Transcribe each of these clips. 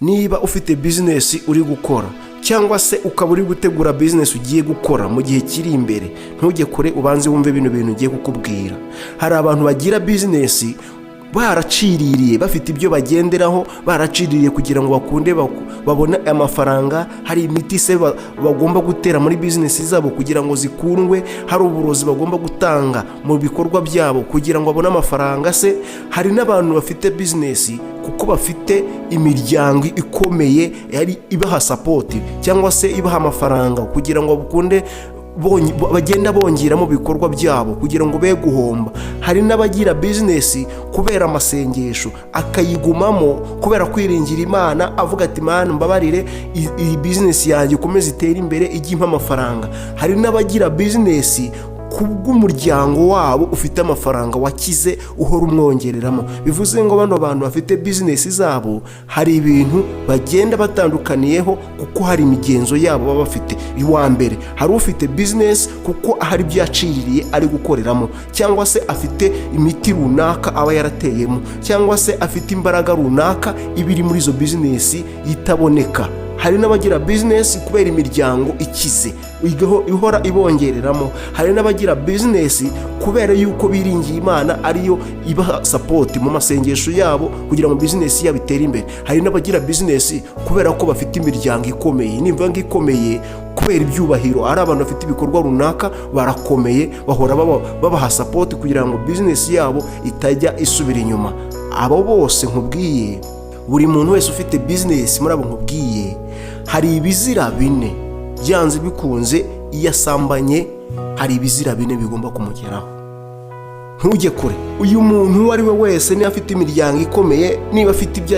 niba ufite business uri gukora cyangwa se ukaba uri gutegura business ugiye gukora mu gihe kiri imbere, ntujye kure ubanze wumve bino bintu ugiye kukubwira. Hari abantu bagira business baraciririye, bafite ibyo bagenderaho, baraciririye kugira ngo bakunde babone amafaranga. Hari imiti se bagomba gutera muri business zabo kugira ngo zikundwe, hari uburozi bagomba gutanga mu bikorwa byabo kugira ngo babone amafaranga se. Hari n'abantu bafite business kuko bafite imiryango ikomeye yari ibaha support cyangwa se ibaha amafaranga kugira ngo bakunde bagenda bongera mu bikorwa byabo kugira ngo be guhomba. Hari n'abagira business kubera amasengesho akayigumamo kubera kwiringira Imana, avuga ati Mana mbabarire iyi business yanjye ikomeze itere imbere ijye impa amafaranga. Hari n'abagira business kubw'umuryango wabo ufite amafaranga wakize uhora umwongereramo. Bivuze ngo bano bantu bafite business zabo hari ibintu bagenda batandukaniyeho kuko hari imigenzo yabo baba bafite. Iwa mbere hari ufite business kuko hari byaciririye ari gukoreramo, cyangwa se afite imiti runaka aba yarateyemo, cyangwa se afite imbaraga runaka ibiri muri izo business itaboneka. Hari n'abagira business kubera imiryango ikize ihora ibongereramo. Hari n'abagira business kubera yuko biringiye Imana ariyo ibaha support mu masengesho yabo kugira ngo business yabo itere imbere. Hari n'abagira business kubera ko bafite imiryango ikomeye. Nimba ngikomeye kubera ibyubahiro, ari abantu bafite ibikorwa runaka barakomeye, bahora babaha support kugira ngo business yabo itajya isubira inyuma. Abo bose nkubwiye, buri muntu wese ufite business muri abo nkubwiye, hari ibizira bine byanze bikunze iyo asambanye, hari ibizira bine bigomba kumugeraho. Ntujye kure. Uyu muntu uwo ari we wese, niba afite imiryango ikomeye, niba afite ibyo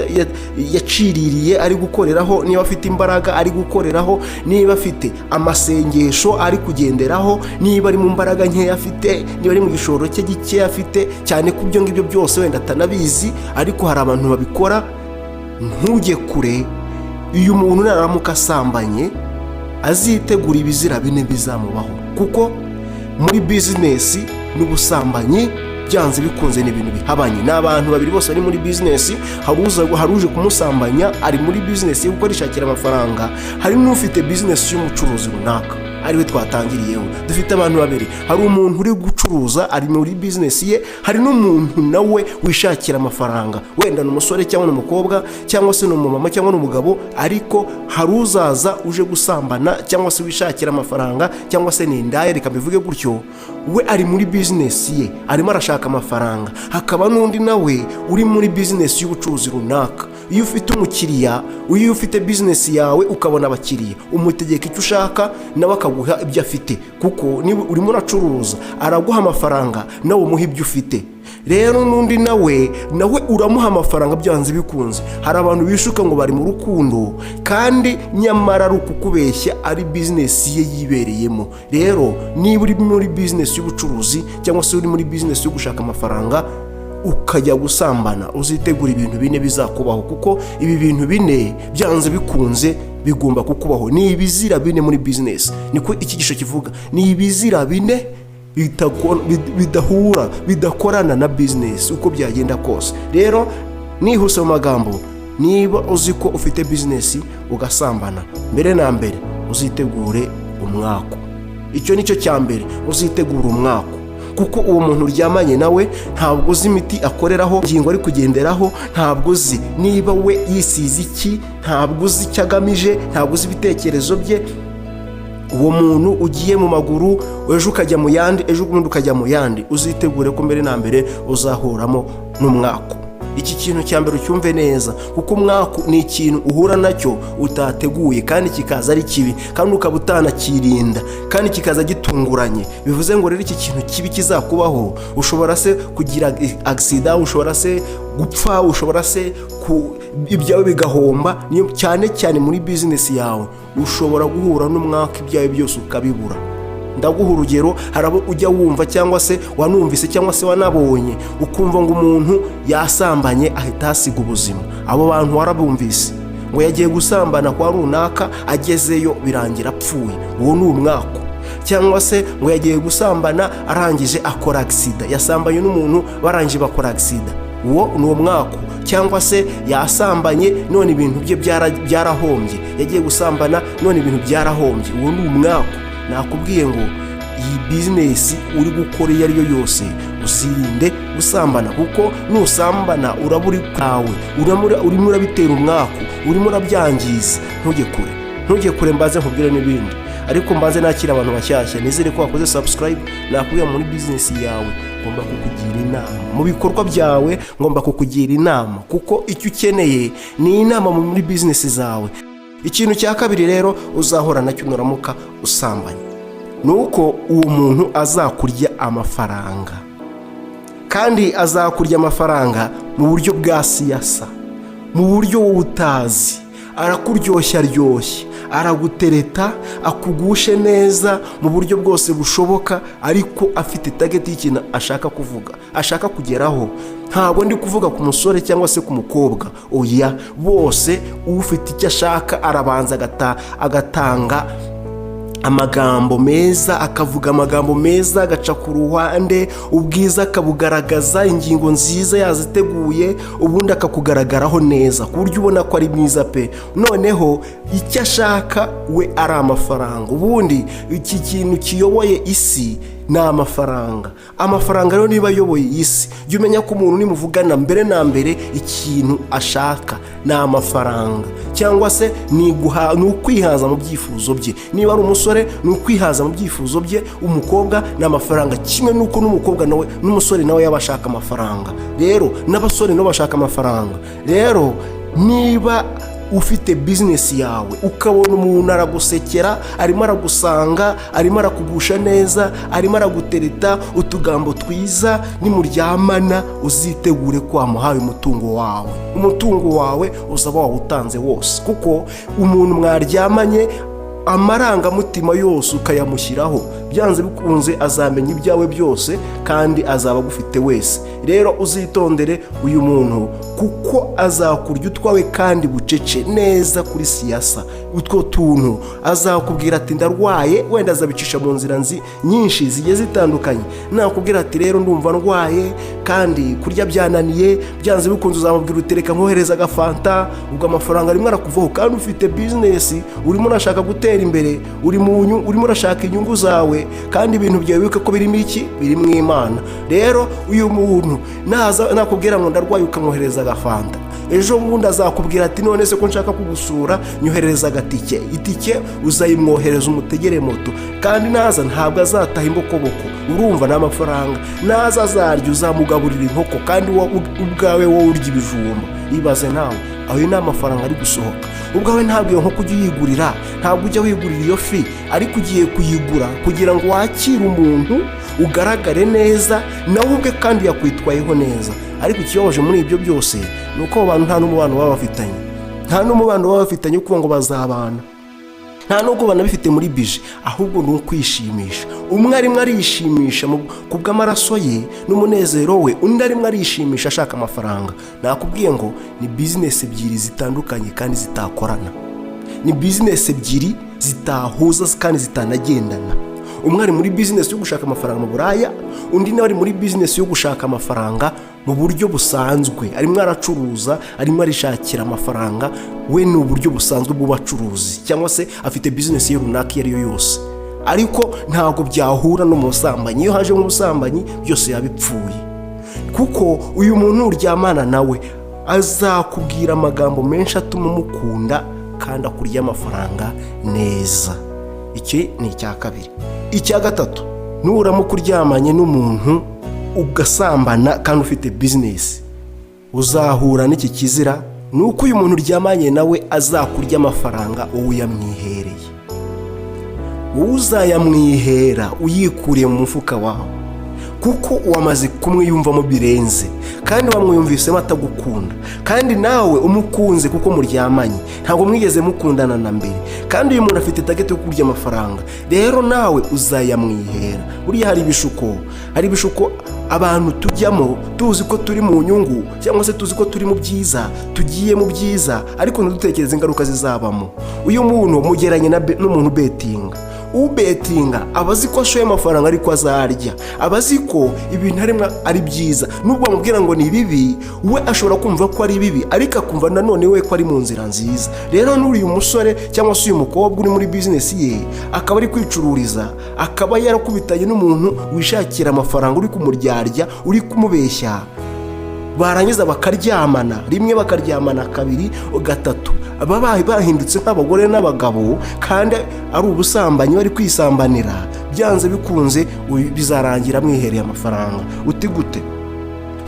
yaciririye ari gukoreraho, niba afite imbaraga ari gukoreraho, niba afite amasengesho ari kugenderaho, niba ari mu mbaraga nkeya afite, niba ari mu gishoro cye gike afite, cyane ku byo ngibyo byose wenda atanabizi ariko hari abantu babikora. Ntujye kure. Uyu muntu naramuka asambanye azitegura ibizira bine bizamubaho, kuko muri business n'ubusambanyi byanze bikunze n'ibintu bihabanye. N'abantu babiri bose bari muri business, haruje kumusambanya ari muri business yo gukorishakira amafaranga. Hari n'ufite business y'umucuruzi runaka ariwe twatangiriyeho. Dufite abantu babiri, hari umuntu uri gucuruza ari muri business ye, hari n'umuntu nawe wishakira amafaranga, wenda n'umusore cyangwa n'umukobwa cyangwa se n'umumama cyangwa n'umugabo, ariko haruzaza uje gusambana cyangwa se wishakira amafaranga cyangwa se n'indaya, reka bivuge gutyo. We ari muri business ye arimo arashaka amafaranga. Hakaba n'undi nawe uri muri business y'ubucuruzi runaka. Iyo ufite umukiriya, iyo ufite business yawe ukabona abakiriya, umutegeka icyo ushaka nawe akaguha ibyo afite, kuko niba urimo uracuruza araguha amafaranga nawe umuha ibyo ufite. Rero n'undi nawe uramuha amafaranga byanze bikunze. Hari abantu bishuka ngo bari mu rukundo kandi nyamara ari ukukubeshya, ari business ye yibereyemo. Rero niba uri muri business y'ubucuruzi cyangwa se uri muri business yo gushaka amafaranga ukajya gusambana, uzitegura ibintu bine bizakubaho, kuko ibi bintu bine byanze bikunze bigomba kukubaho. Ni ibizira bine muri business, niko ikigisho kivuga. Ni ibizira bine bidakorana na business uko byagenda kose. Rero nihuse mu magambo, niba uzi ko ufite business ugasambana, mbere na mbere uzitegure umwako. Icyo nicyo cya mbere, uzitegura umwako, kuko uwo muntu uryamanye nawe ntabwo uzi imiti akoreraho, ingingo ari kugenderaho, ntabwo uzi niba we yisize iki, ntabwo uzi icyo agamije, ntabwo uzi ibitekerezo bye. Uwo muntu ugiye mu maguru, ejo ukajya mu yandi, ejo ubundi ukajya mu yandi. Uzitegure ko mbere na mbere uzahuramo n'umwako. Iki kintu cya mbere ucyumve neza, kuko umwako ni ikintu uhura nacyo utateguye kandi kikaza ari kibi, kandi ukaba utanakirinda kandi kikaza gitunguranye. Bivuze ngo rero iki kintu kibi kizakubaho, ushobora se kugira accident, ushobora se gupfa, ushobora se ibyawe bigahomba. Niyo cyane cyane muri business yawe ushobora guhura n'umwaka ibyawe byose ukabibura. Ndaguha urugero, harabo ujya wumva cyangwa se wanumvise cyangwa se wanabonye ukumva ngo umuntu yasambanye ahita hasiga ubuzima. Abo bantu warabumvise ngo yagiye gusambana kwa runaka, agezeyo birangira apfuye. Uwo ni umwako. Cyangwa se ngo yagiye gusambana arangije akora accident, yasambanye n'umuntu barangije bakora accident. Uwo ni umwako. cyangwa se yasambanye none ibintu bye byarahombye, yagiye gusambana none ibintu byarahombye. uwo ni umwaku. nakubwiye ngo iyi bizinesi uri gukora iyo ari yo yose uzirinde gusambana, kuko nusambana uraba uri kawe, urimo urabitera umwaku, urimo urabyangiza. ntujye kure mbaze nkubwire n'ibindi, ariko mbaze nakira abantu bashyashya. nizere ko wakoze subscribe. nakubwira muri bizinesi yawe ngomba kukugira inama, mu bikorwa byawe ngomba kukugira inama, kuko icyo ukeneye ni inama muri bizinesi zawe. ikintu cya kabiri rero uzahora nacyo nuramuka usambanye, ni uko uwo muntu azakurya amafaranga, kandi azakurya amafaranga mu buryo bwa siyasa, mu buryo wowe utazi. arakuryoshya aryoshye, aragutereta, akugushe neza mu buryo bwose bushoboka, ariko afite target y'ikintu ashaka kuvuga, ashaka kugeraho. ntabwo ndi kuvuga ku musore cyangwa se ku mukobwa, oya, bose ufite icyo ashaka arabanza agatanga amagambo meza, akavuga amagambo meza, agaca ku ruhande, ubwiza akabugaragaza, ingingo nziza yaziteguye, ubundi akakugaragaraho neza ku buryo ubona ko ari mwiza pe. noneho icyo ashaka we ari amafaranga. ubundi iki kintu kiyoboye isi ni amafaranga. amafaranga rero niba ayoboye isi, jya umenya ko umuntu nimuvugana mbere na mbere ikintu ashaka ni amafaranga, cyangwa se ni ukwihaza mu byifuzo bye. niba ari umusore ni ukwihaza mu byifuzo bye, umukobwa ni amafaranga. kimwe n'uko n'umukobwa nawe n'umusore nawe yaba ashaka amafaranga, rero n'abasore nabo bashaka amafaranga. rero niba ufite bizinesi yawe ukabona umuntu aragusekera, arimo aragusanga, arimo arakugusha neza, arimo aragutereta utugambo twiza, nimuryamana uzitegure ko wamuhaye umutungo wawe uzaba wawutanze wose, kuko umuntu mwaryamanye amarangamutima yose ukayamushyiraho, byanze bikunze azamenya ibyawe byose kandi azaba agufite wese. rero uzitondere uyu muntu, kuko azakurya utwawe kandi bucece neza kuri siyasa. utwo tuntu azakubwira ati ndarwaye, wenda azabicisha mu nzira nyinshi zigiye zitandukanye. nakubwira ati rero ndumva ndwaye kandi kurya byananiye, byanze bikunze uzamubwira utereka nkohereza agafanta, ubwo amafaranga arimo arakuvaho, kandi ufite bizinesi urimo urashaka gutera imbere, urimo urashaka inyungu zawe, kandi ibintu byawe wibuke ko birimo iki, biri mu Imana. rero uyu muntu nakubwira ngo ndarwaye ukamwohereza agafanta, ejo bundi azakubwira ati none se ko nshaka kugusura nyohereza agatike. itike uzayimwohereza, umutegere moto, kandi naza ntabwo azataha imbokoboko. urumva ni amafaranga. naza azarya uzamugaburira inkoko, kandi ubwawe wowe urya ibijumba. ibaze nawe, ayo ni amafaranga ari gusohoka. ubwawe ntabwo iyo nkoko ujya uyigurira, ntabwo ujya wigurira iyo fi, ariko ugiye kuyigura kugira ngo wakire umuntu, ugaragare neza nawe ubwe kandi yakwitwayeho neza. ariko ikibabaje muri ibyo byose ni uko abo bantu nta n'umubano baba bafitanye kuko ngo bazabana, nta nubwo banabifite muri bije, ahubwo ni ukwishimisha. umwe arimo arishimisha ku bw'amaraso ye n'umunezero we, undi arimo arishimisha ashaka amafaranga. nakubwiye ngo ni bizinesi ebyiri zitandukanye kandi zitakorana, ni bizinesi ebyiri zitahuza kandi zitanagendana. umwe ari muri bizinesi yo gushaka amafaranga mu buraya, undi nawe ari muri bizinesi yo gushaka amafaranga mu buryo busanzwe, arimo aracuruza, arimo arishakira amafaranga. we ni uburyo busanzwe bw'ubacuruzi, cyangwa se afite bizinesi ye runaka iyo ari yo yose, ariko ntabwo byahura n'umusambanyi. iyo haje nk'umusambanyi byose yabipfuye, kuko uyu muntu uryamana nawe azakubwira amagambo menshi atuma umukunda kandi akurya amafaranga neza. iki ni icya kabiri. icya gatatu, nuramuka uryamanye n'umuntu ugasambana kandi ufite bizinesi, uzahura n'iki kizira, ni uko uyu muntu uryamanye nawe azakurya amafaranga wowe uyamwihereye. wowe uzayamwihera uyikuriye mu mufuka wawe, kuko wamaze kumwiyumvamo birenze, kandi wamwiyumvisemo atagukunda, kandi nawe umukunze kuko muryamanye, ntabwo mwigeze mukundana na mbere, kandi uyu muntu afite target yo kurya amafaranga. rero nawe uzayamwihera. buriya hari ibishuko abantu tujyamo tuzi ko turi mu nyungu, cyangwa se tuzi ko turi mu byiza, tugiye mu byiza, ariko ntidutekereze ingaruka zizabamo. uyu muntu mugeranye n'umuntu betinga, ubetinga aba azi ko ashoye amafaranga ariko azarya, aba azi ko ibintu arimo ari byiza, nubwo bamubwira ngo ni bibi we ashobora kumva ko ari bibi ariko akumva nanone we ko ari mu nzira nziza. Rero n'uriya musore cyangwa se uyu mukobwa uri muri bizinesi ye akaba ari kwicururiza, akaba yarakubitanye n'umuntu wishakira amafaranga uri kumuryarya, uri kumubeshya, barangiza bakaryamana rimwe, bakaryamana kabiri, gatatu, baba bahindutse nk'abagore n'abagabo kandi ari ubusambanyi bari kwisambanira. Byanze bikunze bizarangira mwihereye amafaranga. Uti gute?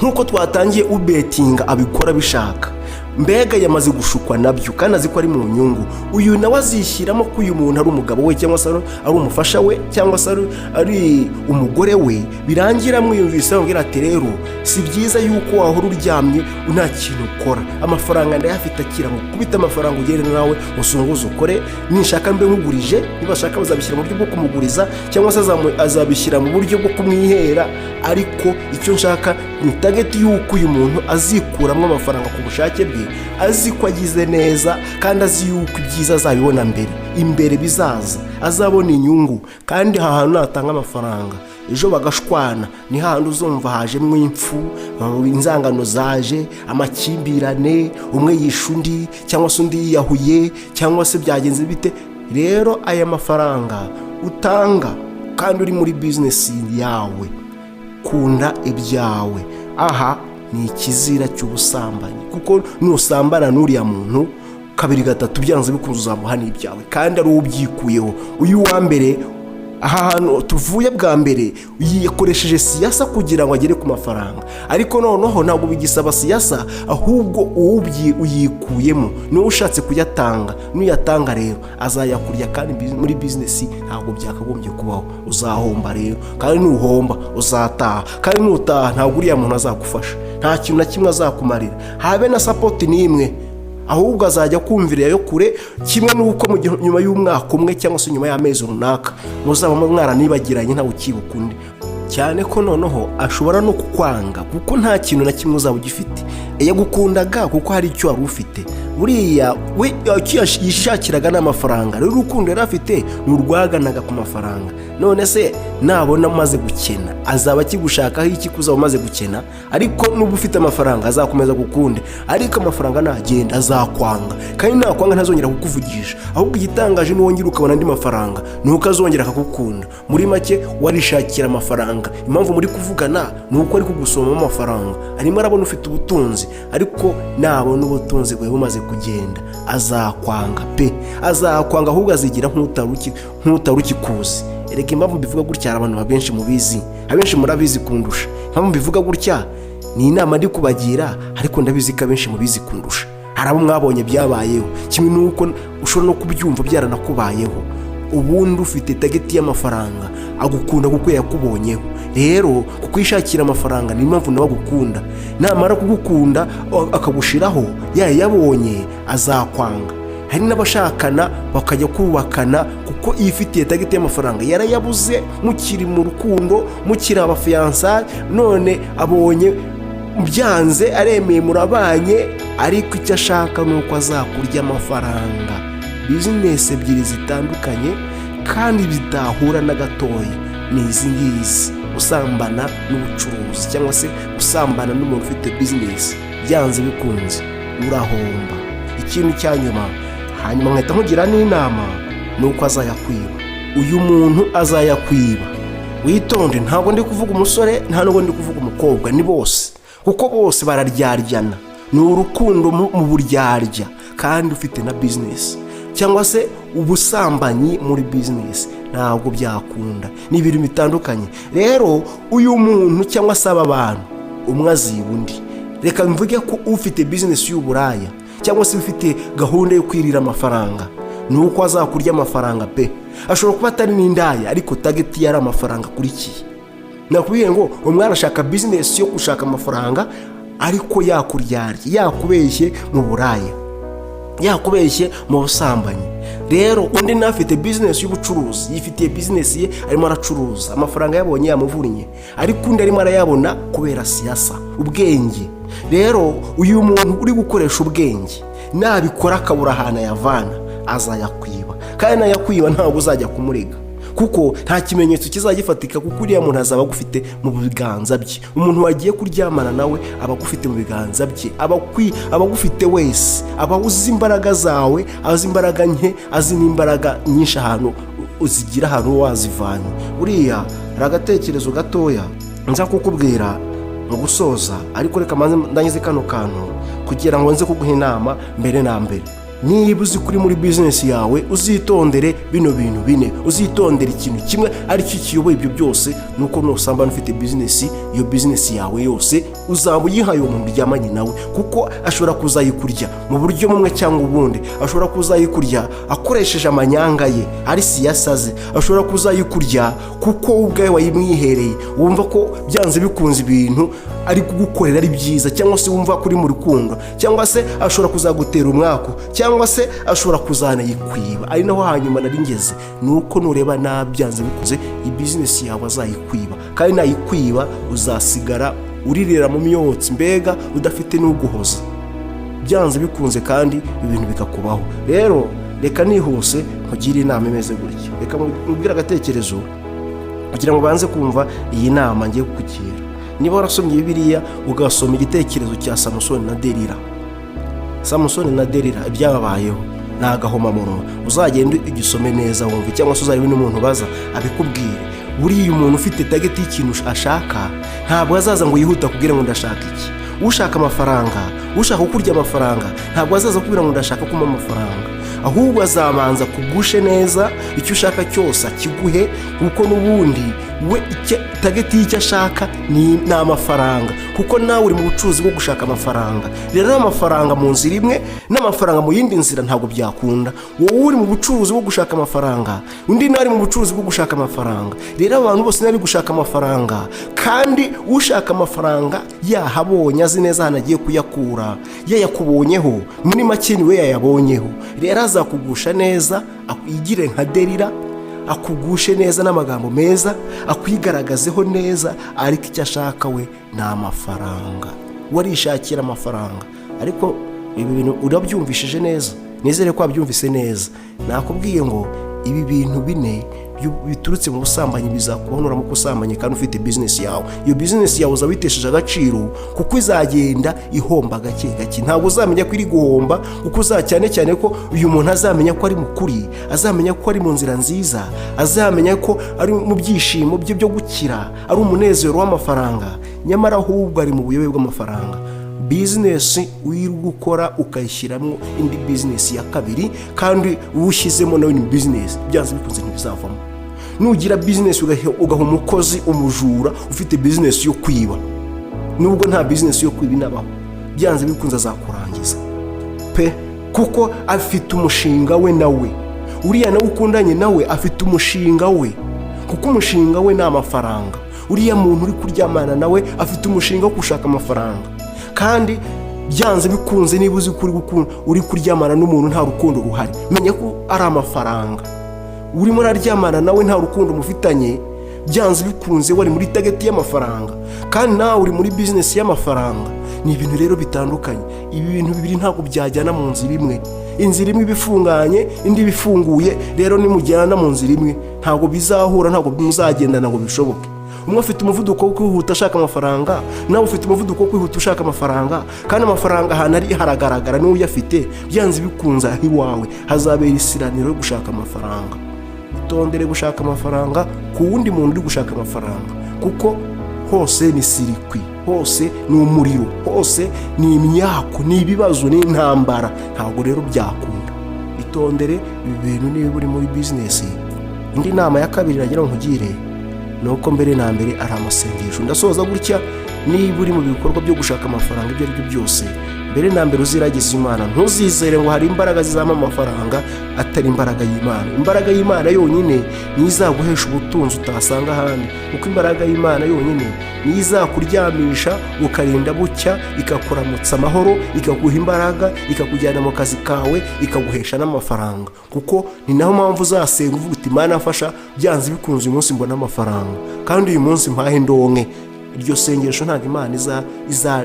Nk'uko twatangiye ubetinga abikora bishaka, mbega yamaze gushukwa nabyo kandi azi ko ari mu nyungu. Uyu nawe azishyiramo ko uyu muntu ari umugabo we cyangwa se ari umufasha we cyangwa se ari umugore we, birangira mwiyumvise bamubwira ati rero si byiza yuko wahora uryamye nta kintu ukora, amafaranga ndayafite akira, kubita amafaranga ugende nawe usunguze ukore, nishaka mbe nkugurije, nibashaka bazabishyira mu buryo bwo kumuguriza cyangwa se azabishyira mu buryo bwo kumwihera, ariko icyo nshaka ni target yuko uyu muntu azikuramo amafaranga ku bushake bwe, azi ko agize neza kandi azi yuko ibyiza azabibona imbere bizaza, azabona inyungu. Kandi aha hantu natanga amafaranga ejo bagashwana, ni hahandi uzumva hajemo impfu, inzangano zaje, amakimbirane, umwe yisha undi cyangwa se undi yiyahuye cyangwa se byagenze bite. Rero aya mafaranga utanga kandi uri muri bizinesi yawe, kunda ibyawe. Aha ni ikizira cy'ubusambanyi, kuko nusambana n'uriya muntu kabiri gatatu byanze bikunze uzamuha n'ibyawe kandi ari ubyikuyeho. Uyu wa mbere aha hantu tuvuye bwa mbere yakoresheje siyasa kugira ngo agere ku mafaranga, ariko noneho ntabwo bigisaba siyasa, ahubwo uyikuyemo niwe ushatse kuyatanga. Nuyatanga rero azayakurya kandi muri bizinesi ntabwo byakagombye kubaho, uzahomba rero, kandi nuhomba uzataha, kandi nutaha ntabwo uriya muntu azagufasha, nta kintu na kimwe azakumarira, habe na sapoti n'imwe, ahubwo azajya kumvira yo kure. Kimwe nuko nyuma y'umwaka umwe cyangwa se nyuma y'amezi runaka muzaba mwaranibagiranye ntawe ukibuka undi, cyane ko noneho ashobora no kukwanga kuko nta kintu na kimwe uzaba ugifite. Yagukundaga kuko hari icyo wari ufite, buriya we yishakiraga n'amafaranga. Rero urukundo yari afite ni urwaganaga ku mafaranga. None se nabona umaze gukena azaba akigushakaho iki kuzaba umaze gukena? Ariko nuba ufite amafaranga azakomeza gukunda, ariko amafaranga nagenda azakwanga, kandi nakwanga ntazongera kukuvugisha. Ahubwo igitangaje niwongera ukabona andi mafaranga nuko azongera akagukunda. Muri make warishakira amafaranga, impamvu muri kuvugana nuko ari kugusoma amafaranga. Arimo arabona ufite ubutunzi, ariko nabona ubutunzi bwawe bumaze kugenda azakwanga pe, azakwanga, ahubwo azigira nk'utarukikuzi. Erega impamvu mbivuga gutya hari abantu benshi mubizi, abenshi murabizi kundusha. Impamvu mbivuga gutya ni inama ndi kubagira, ariko ndabizi ko abenshi mubizi kundusha. Hari abo mwabonye byabayeho, kimwe nuko ushobora no kubyumva byaranakubayeho. Ubundi ufite target y'amafaranga agukunda kuko yakubonyeho. Rero kukwishakira amafaranga ni impamvu nawe agukunda, namara kugukunda akagushiraho yabonye azakwanga. Hari n'abashakana bakajya kubakana kuko ifitiye target y'amafaranga yarayabuze, mukiri mu rukundo, mukiri abafiançailles, none abonye byanze aremeye murabanye, ariko icyo ashaka nuko azakurya amafaranga. Business ebyiri zitandukanye kandi bitahura na gatoya ni izi ngizi: usambana n'ubucuruzi cyangwa se usambana n'umuntu ufite business. Byanze bikunze urahomba. Ikintu cya nyuma hanyuma nkahita nkugira n'inama nuko azayakwiba. Uyu muntu azayakwiba, witonde. Ntabwo ndi kuvuga umusore, nta nubwo ndi kuvuga umukobwa, ni bose, kuko bose bararyaryana. Ni urukundo mu buryarya kandi ufite na business, cyangwa se ubusambanyi muri business ntabwo byakunda. Ni ibintu bitandukanye. Rero uyu muntu cyangwa se aba bantu umwe aziba undi. Reka mvuge ko ufite business y'uburaya cyangwa se ufite gahunda yo kwirira amafaranga nuko azakurya amafaranga pe. Ashobora kuba atari n'indaya, ariko target yari amafaranga kurikiye. Nakubwiye ngo umwana ashaka business yo gushaka amafaranga, ariko yakuryarya, yakubeshye mu buraya, yakubeshye mu busambanyi. Rero undi nafite business y'ubucuruzi, yifitiye business ye, arimo aracuruza, amafaranga yabonye yamuvuriye, ariko undi arimo arayabona kubera siyasa, ubwenge. Rero uyu muntu uri gukoresha ubwenge nabikora akabura ahantu yavana, azayakwiba, kandi nayakwiba ntabwo uzajya kumurega. kuko nta kimenyetso kizagifatika, kuko uriya muntu azaba agufite mu biganza bye. Umuntu wagiye kuryamana nawe aba agufite mu biganza bye, aba agufite wese, aba uzi imbaraga zawe, azi imbaraga nke, azi n'imbaraga nyinshi ahantu uzigira, ahantu wazivanye. Uriya hari agatekerezo gatoya nza kukubwira mu gusoza, ariko reka manze ndangize kano kantu kugira ngo nze kuguha inama mbere na mbere. Niba uzi kuri muri business yawe, uzitondere bino bintu bine, uzitondere ikintu kimwe aricyo kiyoboye ibyo byose. Nuko nusambana ufite business, iyo business yawe yose uzaba uyihaye umuntu uryamanye nawe, kuko ashobora kuzayikurya mu buryo bumwe cyangwa ubundi. Ashobora kuzayikurya akoresheje amanyanga ye, ari siyasaze. Ashobora kuzayikurya kuko ubwawe wayimwihereye, wumva ko byanze bikunze ibintu ari kugukorera ari byiza, cyangwa se wumva kuri mu rukundo, cyangwa se ashobora kuzagutera umwako, cyangwa se ashobora kuzanayikwiba. Ari naho hanyuma nari ngeze, nuko nureba nabyanze bikuze business yawe azayikwiba, kandi nayikwiba uzasigara uririra mu myotsi, mbega udafite n'uguhoza, byanze bikunze kandi ibintu bikakubaho. Rero reka nihuse nkugire inama imeze gutya, reka mubwire agatekerezo kugira ngo banze kumva iyi nama ngiye kukugira. Niba warasomye Bibiliya ugasoma igitekerezo cya Samusoni na Delila, Samusoni na Delila ibyababayeho ni agahomamunwa, uzagenda igisome neza wumve, cyangwa se uzarebe n'umuntu baza abikubwire. Buriya umuntu ufite target y'ikintu ashaka ntabwo azaza ngo yihuta kubwira ngo ndashaka iki. Ushaka amafaranga, ushaka kurya amafaranga, ntabwo azaza kubwira ngo ndashaka kuma amafaranga, ahubwo azabanza kugushe neza icyo ushaka cyose akiguhe, kuko n'ubundi we target y'icyo ashaka ni amafaranga, kuko nawe uri mu bucuruzi bwo gushaka amafaranga. Rero amafaranga mu nzira imwe n'amafaranga mu yindi nzira ntabwo byakunda. Wowe uri mu bucuruzi bwo gushaka amafaranga, undi nawe ari mu bucuruzi bwo gushaka amafaranga. Rero abantu bose nari gushaka amafaranga, kandi ushaka amafaranga yahabonye azi neza ahantu agiye kuyakura, yayakubonyeho muri make niwe yayabonyeho. Rero azakugusha neza, akwigire nka Delila, akugushe neza n'amagambo meza, akwigaragazeho neza, ariko icyo ashaka we ni amafaranga. Warishakira amafaranga, ariko ibi bintu urabyumvishije neza, nizere ko wabyumvise neza. Nakubwiye ngo ibi bintu bine biturutse mu busambanyi bizakubonora mu kusambanya kandi ufite business yawe. Iyo business yawe uzabitesheje agaciro, kuko izagenda ihomba gake gake. Ntabwo uzamenya ko iri guhomba, kuko cyane cyane ko uyu muntu azamenya ko ari mukuri, azamenya ko ari mu nzira nziza, azamenya ko ari mu byishimo bye byo gukira, ari umunezero w'amafaranga, nyamara ahubwo ari mu buyobe bw'amafaranga. Business uri gukora ukayishyiramo indi business ya kabiri, kandi ushyizemo nawe ni business, byanze bikunze ntibizavamo. Nugira business ugaha umukozi umujura, ufite business yo kwiba, nubwo nta business yo kwiba inabaho, byanze bikunze azakurangiza pe, kuko afite umushinga we nawe. Uriya nawe ukundanye nawe afite umushinga we, kuko umushinga we ni amafaranga. Uriya muntu uri kuryamana nawe afite umushinga wo gushaka amafaranga, kandi byanze bikunze niba uzi kuri uri kuryamana n'umuntu nta rukundo ruhari, menya ko ari amafaranga. Urimo uraryamana nawe nta rukundo mufitanye, byanze bikunze wari muri target y'amafaranga, kandi nawe uri muri business y'amafaranga. Ni ibintu rero bitandukanye. Ibi bintu bibiri ntabwo byajyana mu nzira imwe. Inzira imwe ibifunganye, indi bifunguye. Rero nimujyana mu nzira imwe ntabwo bizahura, ntabwo muzagendana ngo bishoboke. Umwe afite umuvuduko wo kwihuta ashaka amafaranga, nawe ufite umuvuduko wo kwihuta ushaka amafaranga, kandi amafaranga ahantu ari haragaragara niwe uyafite. Byanze bikunze aho iwawe hazabera isiraniro yo gushaka amafaranga. Utondere gushaka amafaranga ku wundi muntu uri gushaka amafaranga, kuko hose ni sirikwi, hose ni umuriro, hose ni imyako, ni ibibazo, ni intambara. Ntabwo rero byakunda. Itondere ibi bintu niba uri muri business. Indi nama ya kabiri nagira ngo nkugire nuko mbere na mbere ari amasengesho. Ndasoza gutya, niba uri mu bikorwa byo gushaka amafaranga ibyo ari byo byose, mbere na mbere uziragiza Imana. Ntuzizere ngo hari imbaraga zizama amafaranga atari imbaraga y'Imana. Imbaraga y'Imana yonyine ni izaguhesha ubutunzi utasanga ahandi, kuko imbaraga y'Imana yonyine ni izakuryamisha ukarinda bucya, ikakuramutsa amahoro, ikaguha imbaraga, ikakujyana mu kazi kawe, ikaguhesha n'amafaranga. Kuko ni naho mpamvu uzasenga uvuga uti Imana afasha, byanze bikunze uyu munsi mbona amafaranga, kandi uyu munsi mpahe ndonke. Iryo sengesho ntabwo Imana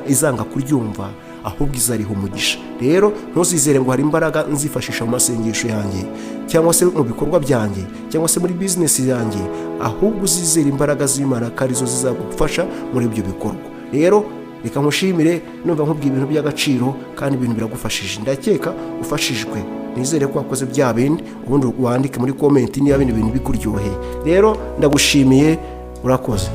izanga kuryumva, ahubwo izariha umugisha. Rero ntuzizere ngo hari imbaraga nzifashisha mu masengesho yanjye cyangwa se mu bikorwa byanjye cyangwa se muri bizinesi yanjye, ahubwo uzizere imbaraga z'Imana ko arizo zizagufasha muri ibyo bikorwa. Rero reka nkushimire, numva nkubwiye ibintu by'agaciro kandi ibintu biragufashije. Ndakeka ufashijwe, nizere ko wakoze bya bindi, ubundi wandike muri komenti niba bino bintu bikuryoheye. Rero ndagushimiye, urakoze.